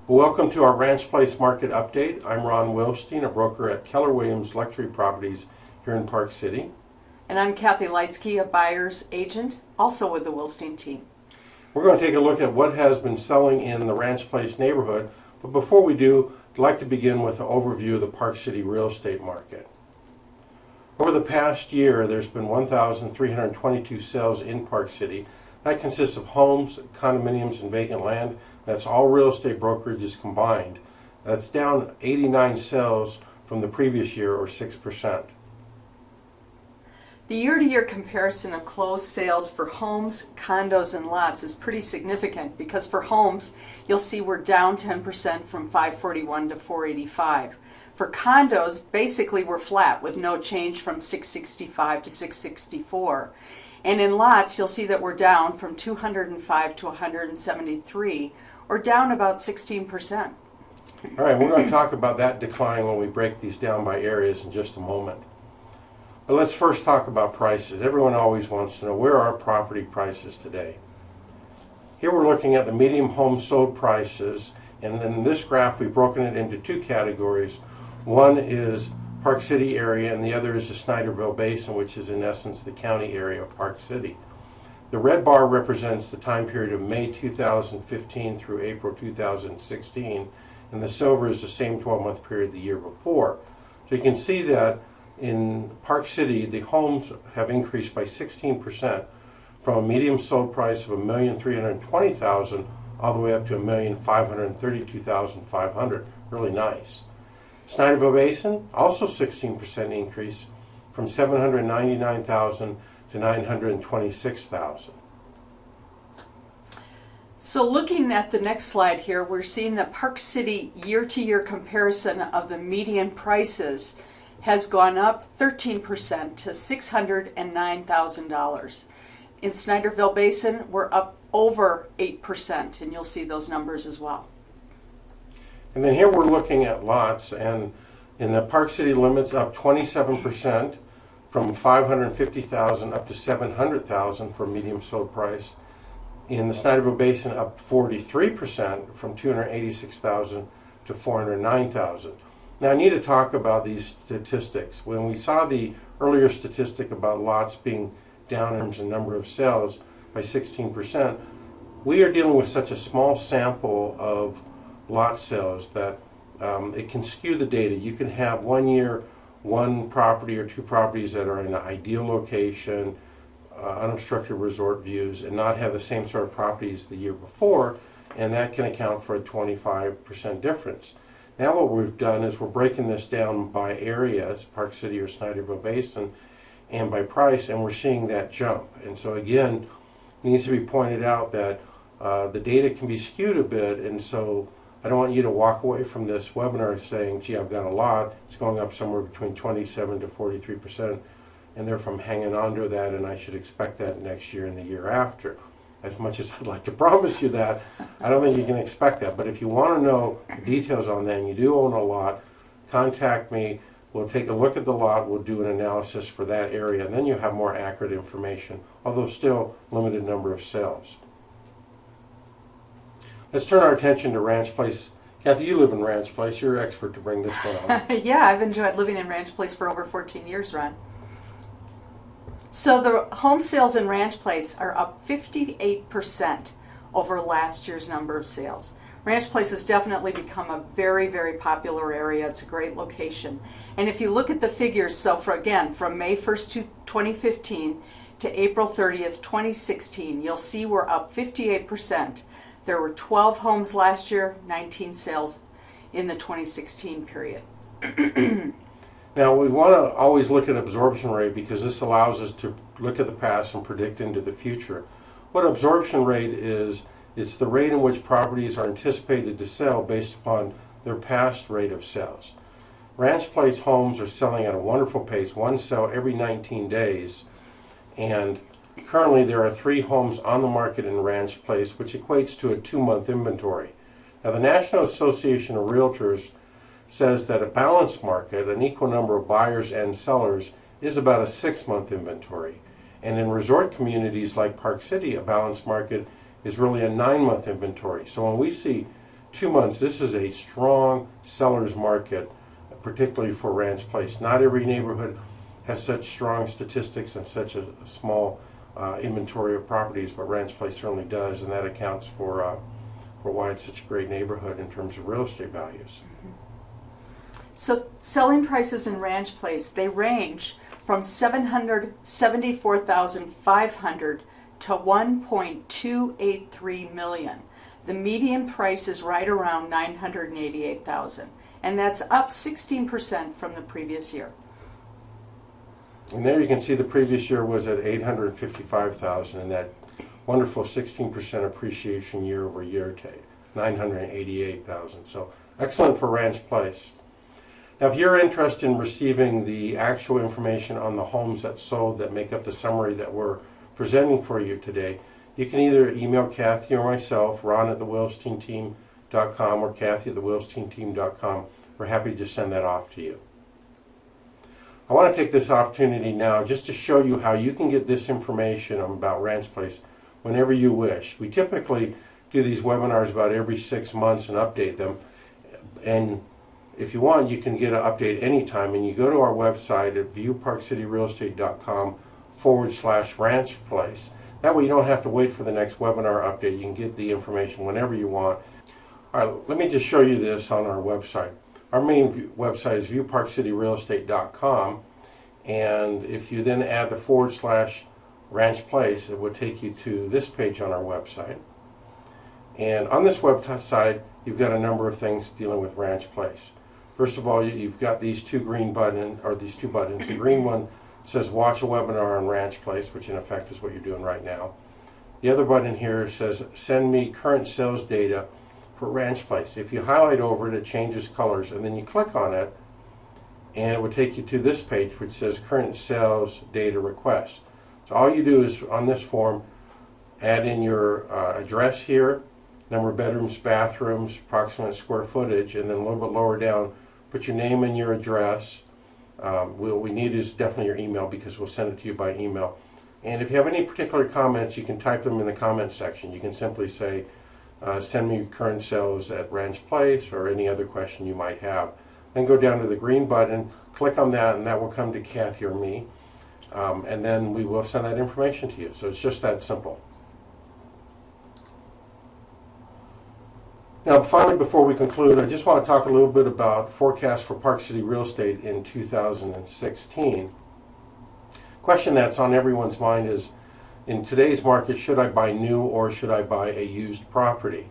Welcome to our Ranch Place Market Update. I'm Ron Wilstein, a broker at Keller Williams Luxury Properties here in Park City. And I'm Kathy Leitzke, a buyer's agent, also with the Wilstein team. We're going to take a look at what has been selling in the Ranch Place neighborhood, but before we do, I'd like to begin with an overview of the Park City real estate market. Over the past year, there's been 1,322 sales in Park City. That consists of homes, condominiums, and vacant land. That's all real estate brokerages combined. That's down 89 sales from the previous year, or 6%. The year-to-year comparison of closed sales for homes, condos, and lots is pretty significant because for homes, you'll see we're down 10% from 541 to 485. For condos, basically we're flat with no change from 665 to 664. And in lots, you'll see that we're down from 205 to 173, or down about 16%. All right, we're going to talk about that decline when we break these down by areas in just a moment. But let's first talk about prices. Everyone always wants to know, where are property prices today? Here we're looking at the median home sold prices, and in this graph we've broken it into two categories. One is Park City area, and the other is the Snyderville Basin, which is in essence the county area of Park City. The red bar represents the time period of May 2015 through April 2016, and the silver is the same 12-month period the year before. So you can see that in Park City, the homes have increased by 16% from a median sold price of $1,320,000 all the way up to $1,532,500. Really nice. Snyderville Basin, also 16% increase from $799,000 to $926,000. So looking at the next slide here, we're seeing that Park City year-to-year comparison of the median prices has gone up 13% to $609,000. In Snyderville Basin, we're up over 8%, and you'll see those numbers as well. And then here we're looking at lots, and in the Park City limits up 27% from $550,000 up to $700,000 for medium sold price. In the Snyderville Basin up 43% from $286,000 to $409,000. Now I need to talk about these statistics. When we saw the earlier statistic about lots being down in terms of number of sales by 16%, we are dealing with such a small sample of lot sales that it can skew the data. You can have one year, one property or two properties that are in an ideal location, unobstructed resort views, and not have the same sort of properties the year before, and that can account for a 25% difference. Now what we've done is we're breaking this down by areas, Park City or Snyderville Basin, and by price, and we're seeing that jump. And so again, it needs to be pointed out that the data can be skewed a bit, and so I don't want you to walk away from this webinar saying, gee, I've got a lot. It's going up somewhere between 27 to 43%, and therefore I'm hanging on to that, and I should expect that next year and the year after. As much as I'd like to promise you that, I don't think you can expect that. But if you want to know details on that and you do own a lot, contact me. We'll take a look at the lot. We'll do an analysis for that area, and then you'll have more accurate information, although still limited number of sales. Let's turn our attention to Ranch Place. Kathy, you live in Ranch Place. You're an expert to bring this one on. Yeah, I've enjoyed living in Ranch Place for over 14 years, Ron. So the home sales in Ranch Place are up 58% over last year's number of sales. Ranch Place has definitely become a very, very popular area. It's a great location. And if you look at the figures, so from May 1st, 2015 to April 30th, 2016, you'll see we're up 58%. There were 12 homes last year, 19 sales in the 2016 period. Now, we want to always look at absorption rate because this allows us to look at the past and predict into the future. What absorption rate is, it's the rate in which properties are anticipated to sell based upon their past rate of sales. Ranch Place homes are selling at a wonderful pace, one sale every 19 days, and currently there are 3 homes on the market in Ranch Place, which equates to a 2-month inventory. Now, the National Association of Realtors says that a balanced market, an equal number of buyers and sellers, is about a 6-month inventory. And in resort communities like Park City, a balanced market is really a 9-month inventory. So when we see 2 months, this is a strong seller's market, particularly for Ranch Place. Not every neighborhood has such strong statistics and such a small inventory of properties, but Ranch Place certainly does, and that accounts for why it's such a great neighborhood in terms of real estate values. So selling prices in Ranch Place, they range from $774,500 to $1.283 million. The median price is right around $988,000, and that's up 16% from the previous year. And there you can see the previous year was at $855,000, and that wonderful 16% appreciation year over year to $988,000. So excellent for Ranch Place. Now, if you're interested in receiving the actual information on the homes that sold that make up the summary that we're presenting for you today, you can either email Kathy or myself, Ron at thewilsteinteam.com or Kathy at thewilsteinteam.com. We're happy to send that off to you. I want to take this opportunity now just to show you how you can get this information about Ranch Place whenever you wish. We typically do these webinars about every 6 months and update them. And if you want, you can get an update anytime. And you go to our website at BuyParkCityRealEstate.com/Ranch Place. That way you don't have to wait for the next webinar update. You can get the information whenever you want. All right, let me just show you this on our website. Our main website is BuyParkCityRealEstate.com, and if you then add the /Ranch Place, it will take you to this page on our website. And on this website, you've got a number of things dealing with Ranch Place. First of all, you've got these two buttons. The green one says watch a webinar on Ranch Place, which in effect is what you're doing right now. The other button here says send me current sales data for Ranch Place. If you highlight over it, it changes colors, and then you click on it, and it will take you to this page which says current sales data request. So all you do is on this form add in your address here, number of bedrooms, bathrooms, approximate square footage, and then a little bit lower down put your name and your address. What we need is definitely your email, because we'll send it to you by email. And if you have any particular comments, you can type them in the comment section. You can simply say send me current sales at Ranch Place, or any other question you might have. Then go down to the green button, click on that, and that will come to Kathy or me, and then we will send that information to you. So it's just that simple. Now, finally, before we conclude, I just want to talk a little bit about forecast for Park City real estate in 2016. Question that's on everyone's mind is, in today's market, should I buy new or should I buy a used property?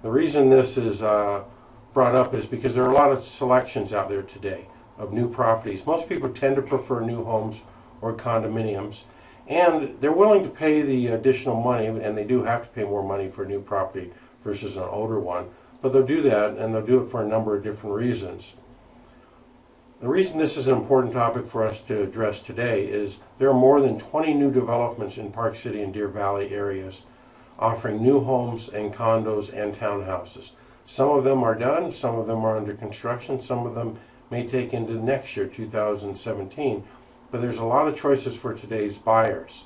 The reason this is brought up is because there are a lot of selections out there today of new properties. Most people tend to prefer new homes or condominiums, and they're willing to pay the additional money, and they do have to pay more money for a new property versus an older one, but they'll do that, and they'll do it for a number of different reasons. The reason this is an important topic for us to address today is there are more than 20 new developments in Park City and Deer Valley areas offering new homes and condos and townhouses. Some of them are done, some of them are under construction, some of them may take into next year, 2017, but there's a lot of choices for today's buyers.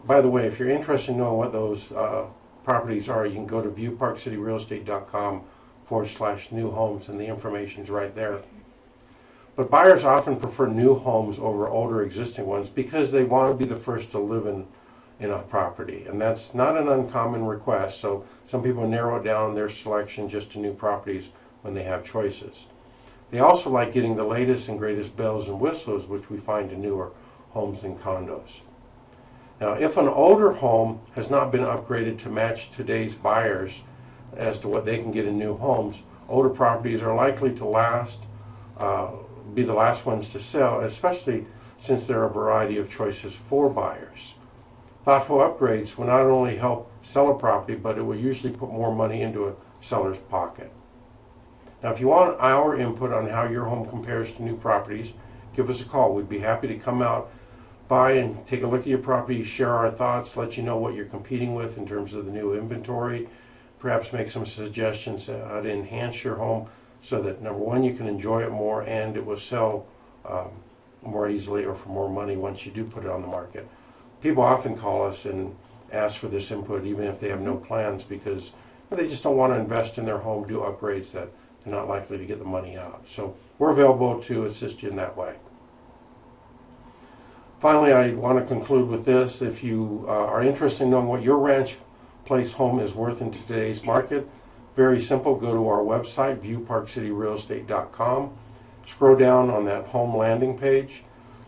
By the way, if you're interested in knowing what those properties are, you can go to BuyParkCityRealEstate.com/new homes, and the information's right there. But buyers often prefer new homes over older existing ones because they want to be the first to live in a property. And that's not an uncommon request, so some people narrow down their selection just to new properties when they have choices. They also like getting the latest and greatest bells and whistles, which we find in newer homes and condos. Now, if an older home has not been upgraded to match today's buyers as to what they can get in new homes, older properties are likely to be the last ones to sell, especially since there are a variety of choices for buyers. Thoughtful upgrades will not only help sell a property, but it will usually put more money into a seller's pocket. Now, if you want our input on how your home compares to new properties, give us a call. We'd be happy to come out by and take a look at your property, share our thoughts, let you know what you're competing with in terms of the new inventory, perhaps make some suggestions how to enhance your home so that, number one, you can enjoy it more and it will sell more easily or for more money once you do put it on the market. People often call us and ask for this input even if they have no plans, because or they just don't want to invest in their home, do upgrades that they're not likely to get the money out. So we're available to assist you in that way. Finally, I want to conclude with this. If you are interested in knowing what your ranch place home is worth in today's market, very simple. Go to our website, BuyParkCityRealEstate.com. Scroll down on that home landing page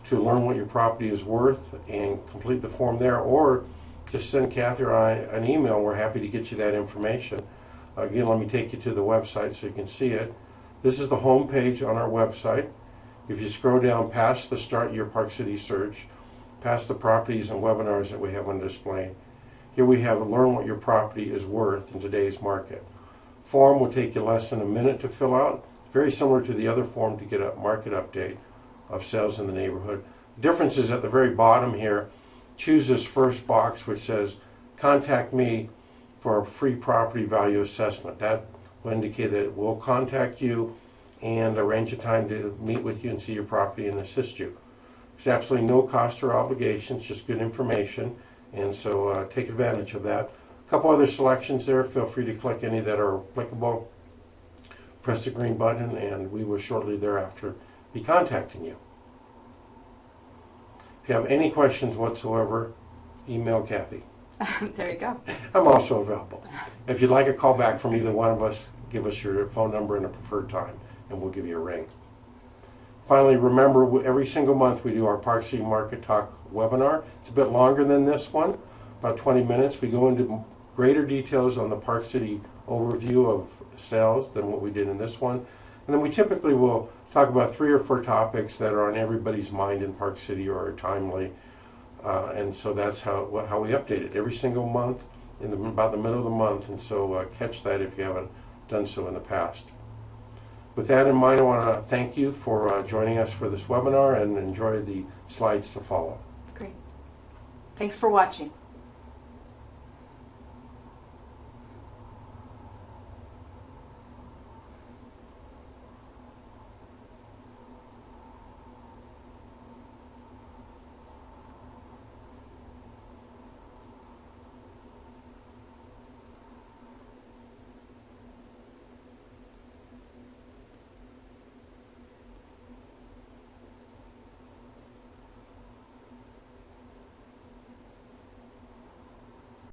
to learn what your property is worth and complete the form there, or just send Kathy or I an email. We're happy to get you that information. Again, let me take you to the website so you can see it. This is the home page on our website. If you scroll down past the Start Your Park City search, past the properties and webinars that we have on display, here we have Learn What Your Property is Worth in Today's Market. Form will take you less than a minute to fill out. Very similar to the other form to get a market update of sales in the neighborhood. The difference is at the very bottom here, choose this first box which says contact me for a free property value assessment. That will indicate that we'll contact you and arrange a time to meet with you and see your property and assist you. There's absolutely no cost or obligations, just good information, and so take advantage of that. A couple other selections there. Feel free to click any that are applicable. Press the green button and we will shortly thereafter be contacting you. If you have any questions whatsoever, email Kathy. There you go. I'm also available. If you'd like a call back from either one of us, give us your phone number and a preferred time, and we'll give you a ring. Finally, remember, every single month we do our Park City Market Talk webinar. It's a bit longer than this one, about 20 minutes. We go into greater details on the Park City overview of sales than what we did in this one. And then we typically will talk about 3 or 4 topics that are on everybody's mind in Park City or are timely. And so that's how we update it every single month in about the middle of the month. And so catch that if you haven't done so in the past. With that in mind, I want to thank you for joining us for this webinar and enjoy the slides to follow. Great. Thanks for watching.